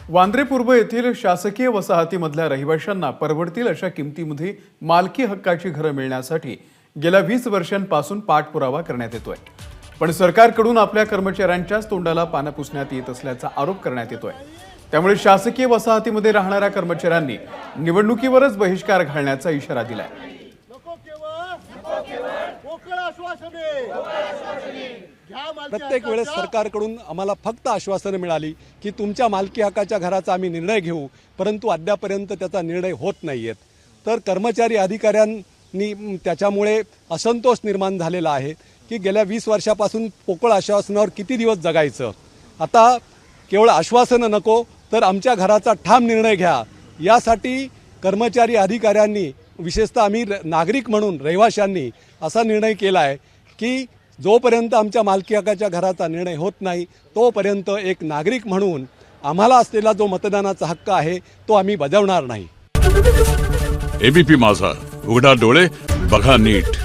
वांद्रे पूर्व येथील शासकीय वसाहतीमधल्या रहिवाशांना परवडतील अशा किमतीमध्ये मालकी हक्काची घरं मिळण्यासाठी गेल्या 20 वर्षांपासून पाठपुरावा करण्यात येतोय। पण सरकारकडून आपल्या कर्मचाऱ्यांच्याच तोंडाला पानं पुसण्यात येत असल्याचा आरोप करण्यात येतोय। त्यामुळे शासकीय वसाहतीमध्ये राहणाऱ्या कर्मचाऱ्यांनी निवडणुकीवरच बहिष्कार घालण्याचा इशारा दिलाय। प्रत्येक वेळेस सरकारकडून आम्हाला फक्त आश्वासनं मिळाली की तुमच्या मालकी हक्काच्या घराचा आम्ही निर्णय घेऊ, परंतु अद्यापर्यंत त्याचा निर्णय होत नाहीयेत। तर कर्मचारी अधिकाऱ्यांनी त्याच्यामुळे असंतोष निर्माण झालेला आहे की गेल्या 20 वर्षापासून पोकळ आश्वासनावर किती दिवस जगायचं। आता केवळ आश्वासनं नको तर आमच्या घराचा ठाम निर्णय घ्या, यासाठी कर्मचारी अधिकाऱ्यांनी विशेषतः आम्ही नागरिक म्हणून रहिवाशांनी असा निर्णय केला आहे की जोपर्यंत आमच्या मालकी हक्काच्या घराचा निर्णय होत नाही तोपर्यंत एक नागरिक म्हणून आम्हाला असलेला जो मतदानाचा हक्क आहे तो आम्ही बजावणार नाही। एबीपी माझा, उघडा डोळे बघा नीट।